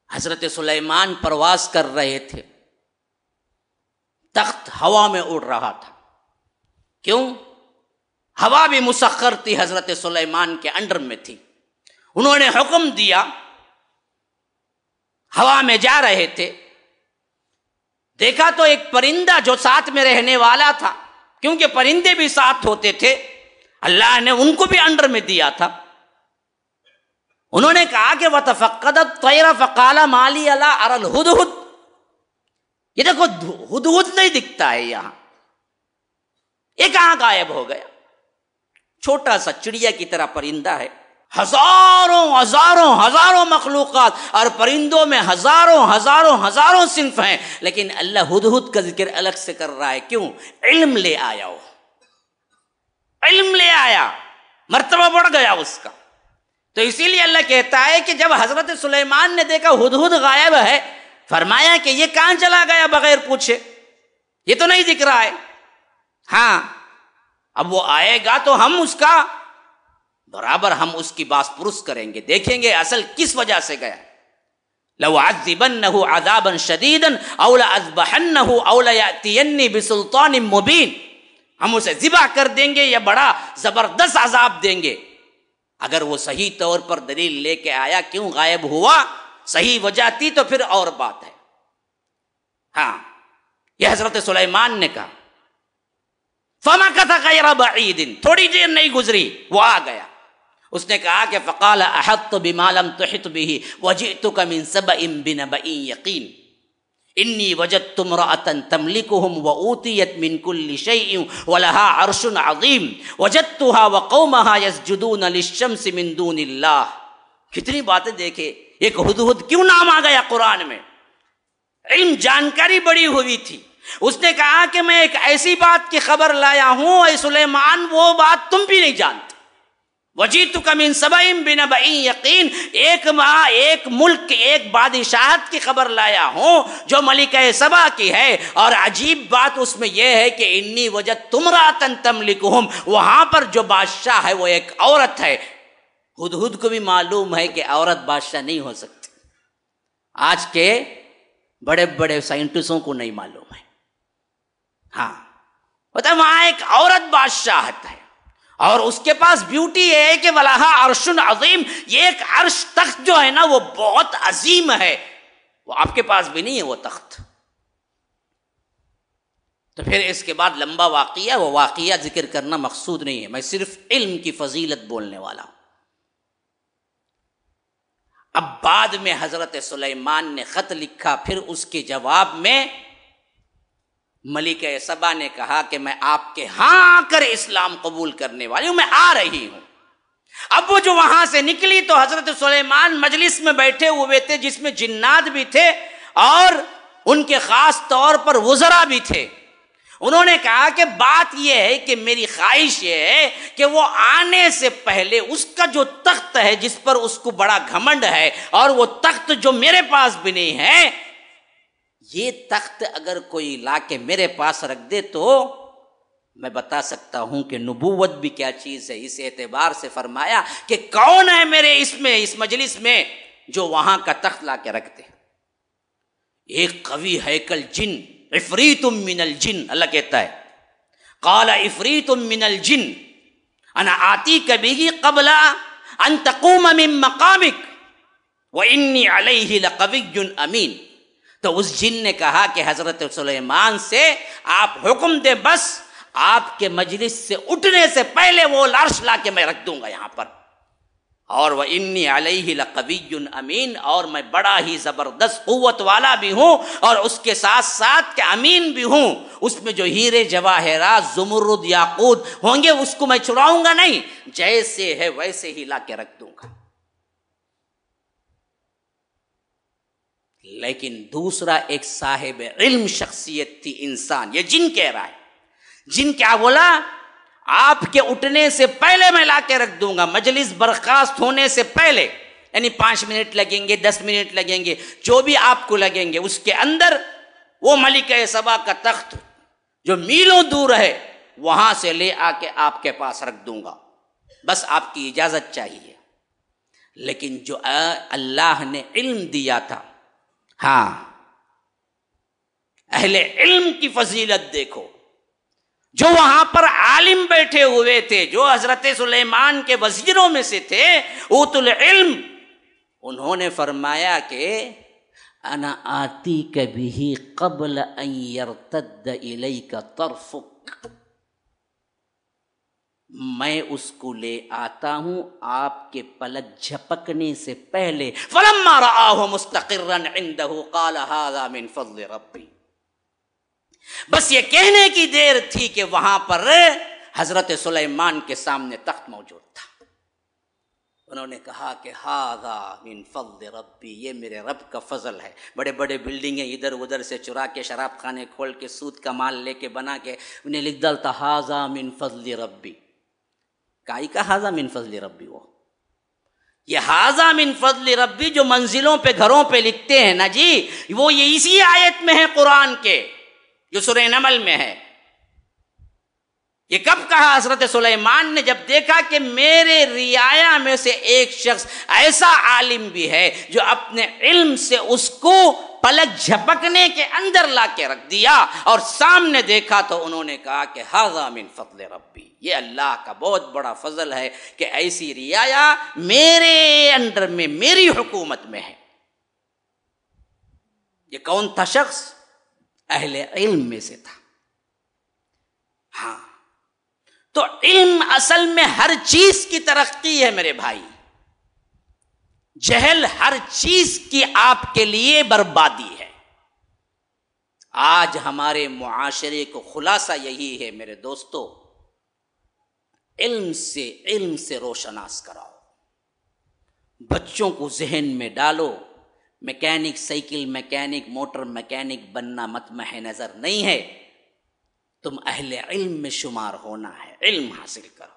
حضرت سلیمان پرواز کر رہے تھے، تخت ہوا میں اڑ رہا تھا. کیوں؟ ہوا بھی مسخر تھی، حضرت سلیمان کے انڈر میں تھی. انہوں نے حکم دیا، ہوا میں جا رہے تھے، دیکھا تو ایک پرندہ جو ساتھ میں رہنے والا تھا، کیونکہ پرندے بھی ساتھ ہوتے تھے، اللہ نے ان کو بھی انڈر میں دیا تھا. انہوں نے کہا کہ وَتَفَقَّدَ الطَّيْرَ فَقَالَ مَا لِيَ لَا أَرَى الْهُدْهُدْ. یہ دیکھو ہدہد نہیں دکھتا ہے یہاں، یہ کہاں غائب ہو گیا؟ چھوٹا سا چڑیا کی طرح پرندہ ہے، ہزاروں ہزاروں ہزاروں مخلوقات، اور پرندوں میں ہزاروں ہزاروں ہزاروں صنف ہیں، لیکن اللہ ہدہد کا ذکر الگ سے کر رہا ہے. کیوں؟ علم لے آیا، وہ علم لے آیا، مرتبہ بڑھ گیا اس کا. تو اسی لیے اللہ کہتا ہے کہ جب حضرت سلیمان نے دیکھا ہدہد غائب ہے، فرمایا کہ یہ کہاں چلا گیا بغیر پوچھے، یہ تو نہیں دکھ رہا ہے. ہاں اب وہ آئے گا تو ہم اس کا برابر ہم اس کی باس پرس کریں گے، دیکھیں گے اصل کس وجہ سے گیا. لَوْعَذِّبَنَّهُ عَذَابًا شَدِيدًا أَوْ لَأَذْبَحَنَّهُ أَوْ لَيَأْتِيَنِّي بِسُلْطَانٍ مُبِينٍ. ہم اسے ذبح کر دیں گے یا بڑا زبردست عذاب دیں گے. اگر وہ صحیح طور پر دلیل لے کے آیا کیوں غائب ہوا، صحیح وجہ تھی تو پھر اور بات ہے. ہاں یہ حضرت سلیمان نے کہا. فَمَكَثَ غَيْرَ بَعِيدٍ، تھوڑی دیر نہیں گزری وہ آ گیا. اس نے کہا کہ فَقَالَ أَحَطْتُ بِمَا لَمْ تُحِطْ بِهِ وَجِئْتُكَ مِنْ سَبَإٍ بِنَبَإٍ يَقِينٍ إِنِّي وَجَدتُّ امْرَأَةً تَمْلِكُهُمْ وَأُوتِيَتْ مِنْ كُلِّ شَيْءٍ وَلَهَا عَرْشٌ عَظِيمٌ وَجَدتُّهَا وَقَوْمَهَا يَسْجُدُونَ لِلشَّمْسِ مِنْ دُونِ اللَّهِ. کتنی باتیں دیکھے. ایک ہدہد کیوں نام آ گیا قرآن میں؟ علم جانکاری بڑی ہوئی تھی. اس نے کہا کہ میں ایک ایسی بات کی خبر لایا ہوں اے سلیمان، وہ بات تم بھی نہیں جانتے. وجیتک من سبع بنبأ یقین، ایک ماہ ایک ملک ایک بادشاہت کی خبر لایا ہوں جو ملکہ سبا کی ہے. اور عجیب بات اس میں یہ ہے کہ انی وجدت امرأۃ تملکہم، وہاں پر جو بادشاہ ہے وہ ایک عورت ہے. ہدہد کو بھی معلوم ہے کہ عورت بادشاہ نہیں ہو سکتی. آج کے بڑے بڑے سائنٹسٹوں کو نہیں معلوم ہے. ہاں بتا وہاں ایک عورت بادشاہت ہے، اور اس کے پاس بیوٹی ہے کہ وَلَهَا عَرْشٌ عَظِيمٌ. یہ ایک عرش تخت جو ہے نا وہ بہت عظیم ہے، وہ آپ کے پاس بھی نہیں ہے وہ تخت. تو پھر اس کے بعد لمبا واقعہ، وہ واقعہ ذکر کرنا مقصود نہیں ہے، میں صرف علم کی فضیلت بولنے والا ہوں. اب بعد میں حضرت سلیمان نے خط لکھا، پھر اس کے جواب میں ملکہ سبا نے کہا کہ میں آپ کے ہاں آ کر اسلام قبول کرنے والی ہوں، میں آ رہی ہوں. اب وہ جو وہاں سے نکلی تو حضرت سلیمان مجلس میں بیٹھے ہوئے تھے جس میں جنات بھی تھے اور ان کے خاص طور پر وزراء بھی تھے. انہوں نے کہا کہ بات یہ ہے کہ میری خواہش یہ ہے کہ وہ آنے سے پہلے اس کا جو تخت ہے جس پر اس کو بڑا گھمنڈ ہے، اور وہ تخت جو میرے پاس بھی نہیں ہے، یہ تخت اگر کوئی لا کے میرے پاس رکھ دے تو میں بتا سکتا ہوں کہ نبوت بھی کیا چیز ہے. اس اعتبار سے فرمایا کہ کون ہے میرے اس مجلس میں جو وہاں کا تخت لا کے رکھ دے. ایک قوی ہیکل جن، عفریت من الجن، اللہ کہتا ہے قال عفریت من الجن انا آتیک بہ قبل ان تقوم من مقامک وانی علیہ لقوی امین. تو اس جن نے کہا کہ حضرت سلیمان سے آپ حکم دیں، بس آپ کے مجلس سے اٹھنے سے پہلے وہ عرش لا کے میں رکھ دوں گا یہاں پر. اور وَإِنِّي عَلَيْهِ لَقَوِيٌّ امین، اور میں بڑا ہی زبردست قوت والا بھی ہوں اور اس کے ساتھ ساتھ کہ امین بھی ہوں. اس میں جو ہیرے جواہرات زمرد یاقوت ہوں گے اس کو میں چراؤں گا نہیں، جیسے ہے ویسے ہی لا کے رکھ دوں گا. لیکن دوسرا ایک صاحب علم شخصیت تھی انسان، یہ جن کہہ رہا ہے. جن کیا بولا؟ آپ کے اٹھنے سے پہلے میں لا کے رکھ دوں گا، مجلس برخاست ہونے سے پہلے، یعنی 5 منٹ لگیں گے، 10 منٹ لگیں گے، جو بھی آپ کو لگیں گے، اس کے اندر وہ ملکہ سبا کا تخت جو میلوں دور ہے وہاں سے لے آ کے آپ کے پاس رکھ دوں گا، بس آپ کی اجازت چاہیے. لیکن جو اللہ نے علم دیا تھا ہاں، اہل علم کی فضیلت دیکھو، جو وہاں پر عالم بیٹھے ہوئے تھے، جو حضرت سلیمان کے وزیروں میں سے تھے، اوت العلم، انہوں نے فرمایا کہ انا آتیک بہ قبل ان یرتد الیک طرفک، میں اس کو لے آتا ہوں آپ کے پلک جھپکنے سے پہلے. فلما رآہ مستقرا عنده قال هذا من فضل ربی. بس یہ کہنے کی دیر تھی کہ وہاں پر حضرت سلیمان کے سامنے تخت موجود تھا. انہوں نے کہا کہ ھذا من فضل ربی، یہ میرے رب کا فضل ہے. بڑے بڑے بلڈنگیں ادھر ادھر سے چرا کے، شراب خانے کھول کے، سود کا مال لے کے بنا کے انہیں لکھ ڈالتا ھذا من فضل ربی. کائی کا ھذا من فضل ربی؟ وہ یہ ھذا من فضل ربی جو منزلوں پہ گھروں پہ لکھتے ہیں نا جی، وہ یہ اسی آیت میں ہے قرآن کے جو سورہ نمل میں ہے. یہ کب کہا حضرت سلیمان نے؟ جب دیکھا کہ میرے رعایا میں سے ایک شخص ایسا عالم بھی ہے جو اپنے علم سے اس کو پلک جھپکنے کے اندر لا کے رکھ دیا، اور سامنے دیکھا تو انہوں نے کہا کہ ھذا من فضل ربی، یہ اللہ کا بہت بڑا فضل ہے کہ ایسی رعایا میرے انڈر میں، میری حکومت میں ہے. یہ کون تھا شخص؟ اہل علم میں سے تھا. ہاں، تو علم اصل میں ہر چیز کی ترقی ہے میرے بھائی. جہل ہر چیز کی آپ کے لیے بربادی ہے. آج ہمارے معاشرے کو خلاصہ یہی ہے میرے دوستو، علم سے روشناس کراؤ. بچوں کو ذہن میں ڈالو mechanic, cycle mechanic, motor mechanic بننا مطمح نظر نہیں ہے، تم اہل علم میں شمار ہونا ہے. علم حاصل کرو.